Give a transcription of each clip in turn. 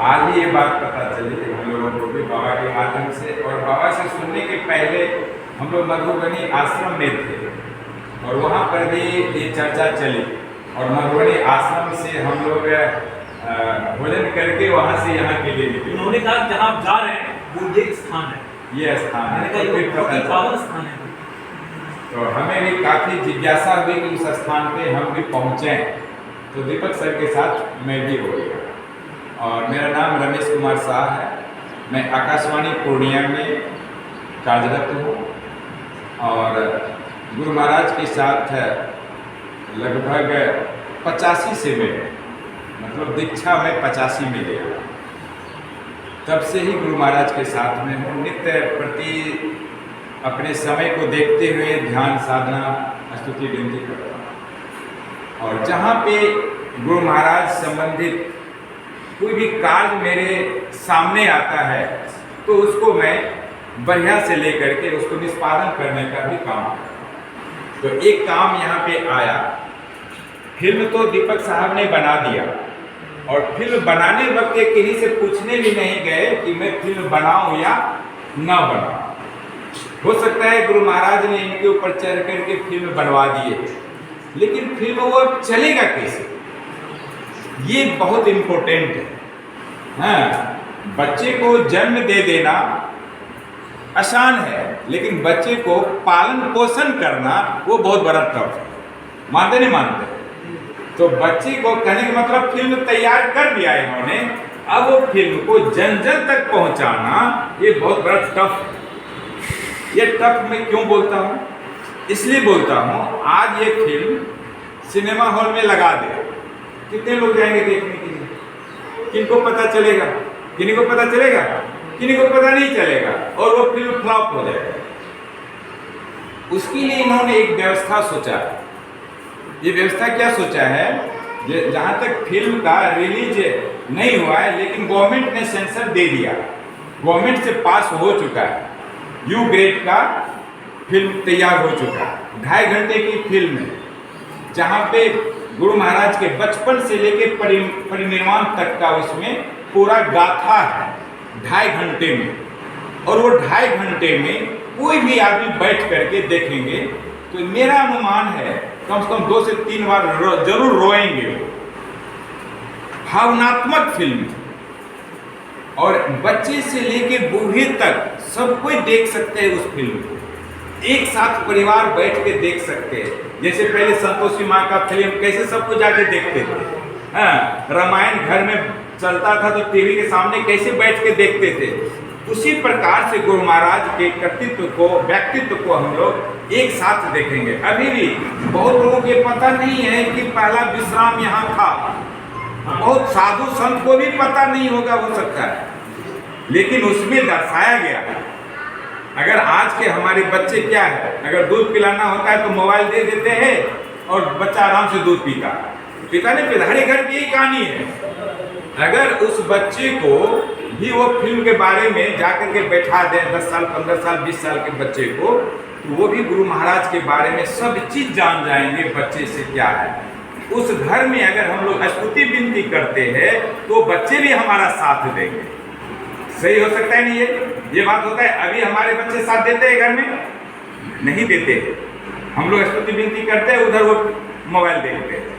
आज ही ये बात पता चली हम लोगों को भी बाबा के माध्यम से, और बाबा से सुनने के पहले हम लोग मधुबनी आश्रम में थे और वहाँ पर भी ये चर्चा चली, और मधुबनी आश्रम से हम लोग भोजन करके वहाँ से यहाँ के लिए निकले। उन्होंने कहा जहाँ आप जा रहे हैं वो ये स्थान है, ये स्थान है, पावन स्थान है। तो हमें भी काफ़ी जिज्ञासा हुई कि उस स्थान पे हम भी पहुँचे, तो दीपक सर के साथ मैं भी हो गया। और मेरा नाम रमेश कुमार शाह है, मैं आकाशवाणी पूर्णिया में कार्यरत हूँ और गुरु महाराज के साथ लगभग 85 से में, मतलब दीक्षा में 85 में लिया, तब से ही गुरु महाराज के साथ में हूँ। नित्य प्रति अपने समय को देखते हुए ध्यान साधना स्तुति विनती करता हूँ, और जहाँ पे गुरु महाराज संबंधित कोई भी कार्य मेरे सामने आता है तो उसको मैं बढ़िया से लेकर के उसको निष्पादन करने का भी काम करता हूँ। तो एक काम यहाँ पे आया, फिल्म तो दीपक साहब ने बना दिया, और फिल्म बनाने वक्त ये किसी से पूछने भी नहीं गए कि मैं फिल्म बनाऊं या ना बनाऊं। हो सकता है गुरु महाराज ने इनके ऊपर चढ़ करके फिल्म बनवा दिए, लेकिन फिल्म वो अब चलेगा कैसे, ये बहुत इम्पोर्टेंट है। हाँ, बच्चे को जन्म दे देना आसान है, लेकिन बच्चे को पालन पोषण करना वो बहुत बड़ा टफ है। मानते नहीं मानते? तो बच्चे को कहने का मतलब फिल्म तैयार कर दिया इन्होंने, अब वो फिल्म को जन जन तक पहुंचाना ये बहुत बड़ा टफ है। ये टफ मैं क्यों बोलता हूँ? इसलिए बोलता हूँ, आज ये फिल्म सिनेमा हॉल में लगा दे, कितने लोग जाएंगे देखने के लिए? किनको पता चलेगा? किन्हीं को पता चलेगा? किन्हीं को पता नहीं चलेगा, और वो फिल्म फ्लॉप हो जाएगा। उसके लिए इन्होंने एक व्यवस्था सोचा। ये व्यवस्था क्या सोचा है? जहाँ तक फिल्म का रिलीज नहीं हुआ है, लेकिन गवर्नमेंट ने सेंसर दे दिया, गवर्नमेंट से पास हो चुका है, यू ग्रेड का फिल्म तैयार हो चुका है। 2.5 घंटे की फिल्म है, जहाँ पे गुरु महाराज के बचपन से लेके परिनिर्वाण तक का उसमें पूरा गाथा है 2.5 घंटे में। और वो 2.5 घंटे में कोई भी आदमी बैठ करके देखेंगे तो मेरा अनुमान है कम से कम 2 से 3 बार जरूर रोएंगे। भावनात्मक फिल्म, और बच्चे से लेके बूढ़े तक सब कोई देख सकते हैं उस फिल्म को, एक साथ परिवार बैठ के देख सकते हैं। जैसे पहले संतोषी माँ का फिल्म कैसे सबको जाके देखते थे, हाँ, रामायण घर में चलता था तो टीवी के सामने कैसे बैठ के देखते थे, उसी प्रकार से गुरु महाराज के कर्तृत्व को, व्यक्तित्व को हम लोग एक साथ देखेंगे। अभी भी बहुत लोगों को पता नहीं है कि पहला विश्राम यहाँ था, बहुत साधु संत को भी पता नहीं होगा, हो सकता है, लेकिन उसमें दर्शाया गया है। अगर आज के हमारे बच्चे क्या है, अगर दूध पिलाना होता है तो मोबाइल दे देते हैं और बच्चा आराम से दूध पीता है, पिता ने पिधारे घर की यही कहानी है। अगर उस बच्चे को भी वो फिल्म के बारे में जाकर के बैठा दें, 10 साल 15 साल 20 साल के बच्चे को, तो वो भी गुरु महाराज के बारे में सब चीज जान जाएंगे बच्चे से क्या है। उस घर में अगर हम लोग स्तुति विनती करते हैं तो बच्चे भी हमारा साथ देंगे। सही हो सकता है नहीं? ये बात होता है। अभी हमारे बच्चे साथ देते हैं घर में? नहीं देते। हम लोग स्तुति विनती करते हैं, उधर वो मोबाइल देखते हैं।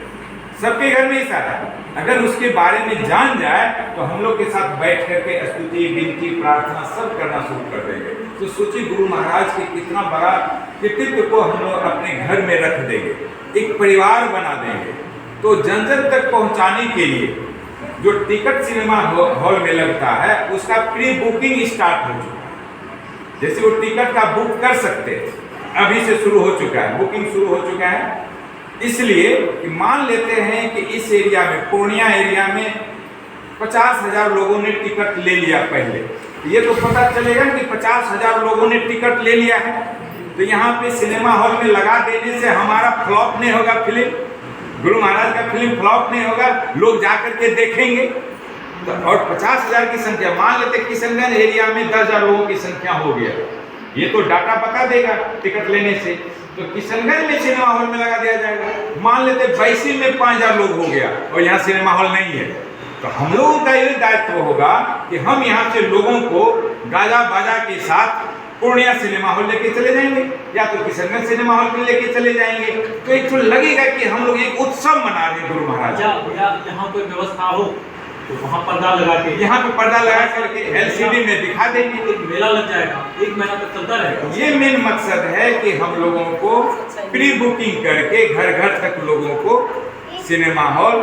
सबके घर में ही साथ। अगर उसके बारे में जान जाए तो हम लोग के साथ बैठ करके स्तुति विनती प्रार्थना सब करना शुरू कर देंगे। तो सोचिए गुरु महाराज के कितना बड़ा कृतित्व को हम लोग अपने घर में रख देंगे, एक परिवार बना देंगे। तो जन जन तक पहुंचाने के लिए जो टिकट सिनेमा हॉल में लगता है उसका प्री बुकिंग स्टार्ट हो चुका है। जैसे वो टिकट का बुक कर सकते हैं, अभी से शुरू हो चुका है, बुकिंग शुरू हो चुका है। इसलिए कि मान लेते हैं कि इस एरिया में, पूर्णिया एरिया में 50,000 लोगों ने टिकट ले लिया पहले, ये तो पता चलेगा कि 50,000 लोगों ने टिकट ले लिया है, तो यहाँ पे सिनेमा हॉल में लगा देने से हमारा फ्लॉप नहीं होगा फिल्म, गुरु महाराज का फिल्म फ्लॉप नहीं होगा, लोग जाकर के देखेंगे। तो और 50,000 की संख्या, मान लेते किशनगंज एरिया में 10,000 लोगों की संख्या हो गया, ये तो डाटा बता देगा टिकट लेने से। तो किशनगंज में सिनेमा हॉल में लगा दिया जाएगा। मान लेते बैसी में 5,000 लोग हो गया और यहाँ सिनेमा हॉल नहीं है, तो हम लोगों का ये दायित्व होगा कि हम यहाँ से लोगों को गाजा बाजा के साथ पूर्णिया सिनेमा हॉल लेके चले जाएंगे या तो किशनगंज सिनेमा हॉल में लेके चले जाएंगे, तो एक तो लगेगा कि हम लोग एक उत्सव मना रहे हैं गुरु महाराज। यहाँ कोई व्यवस्था हो तो वहाँ पर्दा लगा के, यहाँ पे पर्दा लगा करके LCD में दिखा देंगे, एक मेला लग जाएगा, 1 महीना तक चलता रहेगा। ये मेन मकसद है कि हम लोगों को प्री बुकिंग करके घर घर तक लोगों को सिनेमा हॉल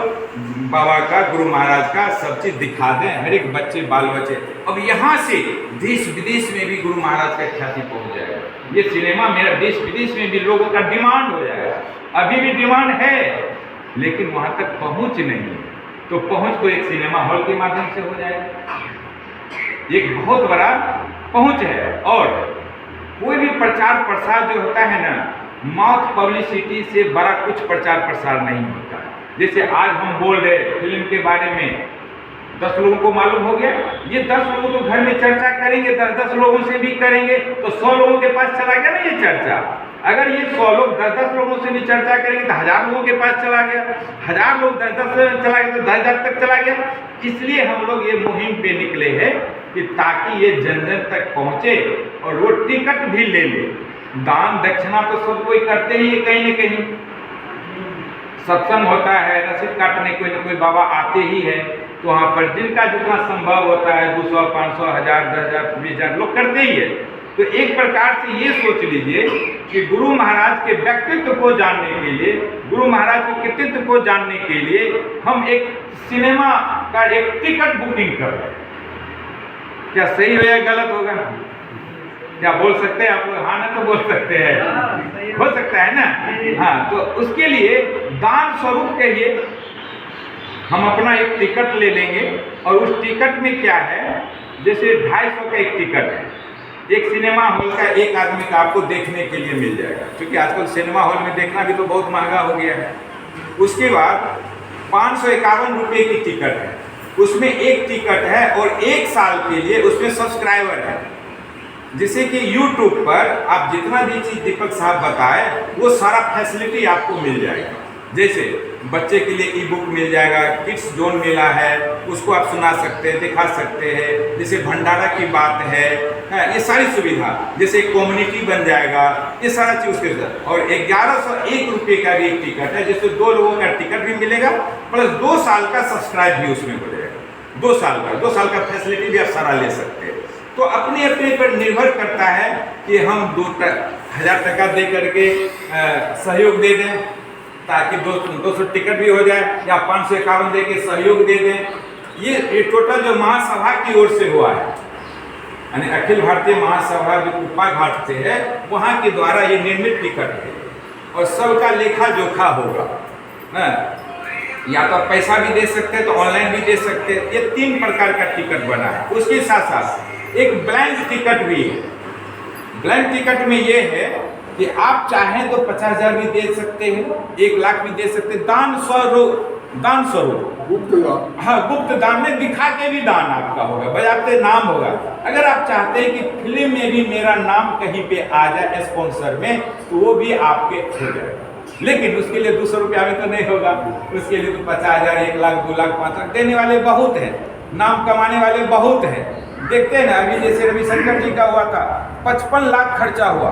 बाबा का, गुरु महाराज का सब चीज दिखा दें, हर एक बच्चे बाल बच्चे। अब यहाँ से देश विदेश में भी गुरु महाराज का ख्याति पहुंच जाएगा। ये सिनेमा मेरा देश विदेश में भी लोगों का डिमांड हो जाएगा। अभी भी डिमांड है लेकिन वहाँ तक पहुँच नहीं है, तो पहुँच को एक सिनेमा हॉल के माध्यम से हो जाएगा। एक बहुत बड़ा पहुँच है। और कोई भी प्रचार प्रसार जो होता है ना, माउथ पब्लिसिटी से बड़ा कुछ प्रचार प्रसार नहीं होता। जैसे आज हम बोल रहे फिल्म के बारे में, 10 लोगों को मालूम हो गया, ये 10 लोग तो घर में चर्चा करेंगे, 10-10 लोगों से भी करेंगे, तो 100 लोगों के पास चला गया ना ये चर्चा। अगर ये 100 लोग 10-10 लोगों से भी चर्चा करेंगे तो 1000 लोगों के पास चला गया, 1000 लोग 10-10 से चला गया तो 10,000 तक चला गया। इसलिए हम लोग ये मुहिम पे निकले हैं कि ताकि ये जन जन तक पहुँचे और वो टिकट भी ले ले। दान दक्षिणा तो सब कोई करते ही है, कहीं न कहीं सत्संग होता है, रसीद काटने कोई न कोई बाबा आते ही है, तो वहाँ पर जिनका जितना संभव होता है 200, 500, 1000, 10,000, 20,000 लोग करते ही है। तो एक प्रकार से ये सोच लीजिए कि गुरु महाराज के व्यक्तित्व को जानने के लिए, गुरु महाराज के कृतित्व को जानने के लिए हम एक सिनेमा का एक टिकट बुकिंग कर रहे हैं। क्या सही हो या गलत होगा? क्या बोल सकते हैं आप लोग? हाँ ना तो बोल सकते हैं, हो सकता है ना। हाँ, तो उसके लिए दान स्वरूप कहिए हम अपना एक टिकट ले लेंगे। और उस टिकट में क्या है, जैसे 250 का एक टिकट है, एक सिनेमा हॉल का एक आदमी का आपको देखने के लिए मिल जाएगा, क्योंकि आजकल सिनेमा हॉल में देखना भी तो बहुत महंगा हो गया है। उसके बाद 551 रुपये की टिकट है, उसमें एक टिकट है और 1 साल के लिए उसमें सब्सक्राइबर है, जिससे कि YouTube पर आप जितना भी चीज़ दीपक साहब बताए वो सारा फैसिलिटी आपको मिल जाएगा। जैसे बच्चे के लिए ई बुक मिल जाएगा, किड्स जोन मिला है, उसको आप सुना सकते हैं, दिखा सकते हैं। जैसे भंडारा की बात है, ये सारी सुविधा, जैसे कम्युनिटी बन जाएगा, ये सारा चीज़ उसके साथ। और 1101 रुपये का भी एक टिकट है, जिससे 2 लोगों का टिकट भी मिलेगा, प्लस 2 साल का सब्सक्राइब भी उसमें हो जाएगा। 2 साल का फैसिलिटी भी आप सारा ले सकते हैं। तो अपने अपने पर निर्भर करता है कि हम 2,000 टका दे करके सहयोग दे दें ताकि 200 टिकट भी हो जाए, या 551 दे के सहयोग दे दें। ये टोटल जो महासभा की ओर से हुआ है, यानी अखिल भारतीय महासभा जो कुप्पा घाट से है, वहाँ के द्वारा ये निर्मित टिकट है और सबका लेखा जोखा होगा। या तो आप पैसा भी दे सकते हैं, तो ऑनलाइन भी दे सकते हैं। ये 3 प्रकार का टिकट बना है। उसके साथ साथ एक ब्लैंक टिकट भी है। ब्लैंक टिकट में ये है कि आप चाहें तो 50,000 भी दे सकते हैं, 1 लाख भी दे सकते हैं, दान स्वरूप गुप्त दान। हाँ, गुप्त दान में दिखा के भी दान आपका होगा, बजाते नाम होगा। अगर आप चाहते हैं कि फिल्म में भी मेरा नाम कहीं पे आ जाए स्पॉन्सर में, तो वो भी आपके हो जाएगा। लेकिन उसके लिए 200 रुपया में तो नहीं होगा, उसके लिए तो 50,000, 1 लाख, 2 लाख, 5 लाख देने वाले बहुत हैं, नाम कमाने वाले बहुत हैं। देखते हैं ना, अभी जैसे रविशंकर जी का हुआ था, 55 लाख खर्चा हुआ।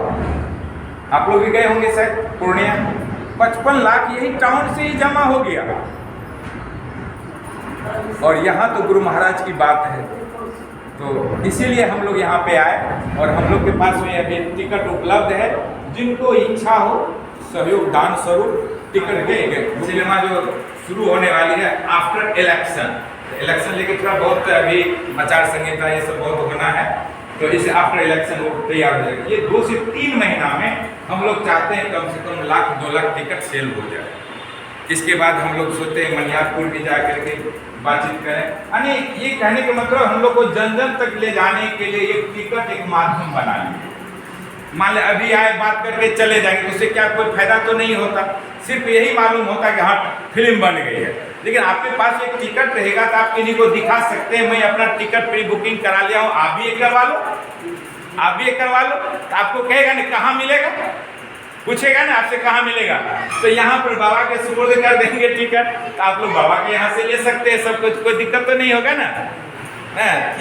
आप लोग भी गए होंगे शायद पूर्णिया, 55 लाख यही टाउन से ही जमा हो गया। और यहाँ तो गुरु महाराज की बात है, तो इसीलिए हम लोग यहाँ पे आए और हम लोग के पास में अभी टिकट उपलब्ध है। जिनको इच्छा हो सहयोग दान स्वरूप टिकट देंगे। सिनेमा जो शुरू होने वाली है आफ्टर इलेक्शन लेके थोड़ा बहुत अभी आचार संहिता ये सब बहुत होना है, तो इसे आफ्टर इलेक्शन वो तैयार हो जाएगा। ये 2 से 3 महीना में हम लोग चाहते हैं कम से कम 1,00,000-2 लाख टिकट सेल हो जाए। इसके बाद हम लोग सोचते हैं मनियारपुर भी जा करके बातचीत करें। यानी ये कहने का मतलब हम लोग को जन जन तक ले जाने के लिए एक टिकट एक माध्यम बना लिए। मान लें अभी आए बात करके चले जाएंगे, उससे क्या कोई फायदा तो नहीं होता, सिर्फ यही मालूम होता कि हाँ फिल्म बन गई है। लेकिन आपके पास एक टिकट रहेगा तो आप किन्हीं को दिखा सकते हैं, मैं अपना टिकट प्री बुकिंग करा लिया हूँ, आप भी एक करवा लो, आप भी एक करवा लो। तो आपको कहेगा नहीं कहाँ मिलेगा, पूछेगा ना आपसे कहाँ मिलेगा, तो यहाँ पर बाबा के सुपुर्द कर देंगे टिकट, तो आप लोग बाबा के यहाँ से ले सकते हैं, सब कुछ, कोई दिक्कत तो नहीं होगा ना।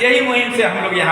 यही मुहिम से हम लोग यहाँ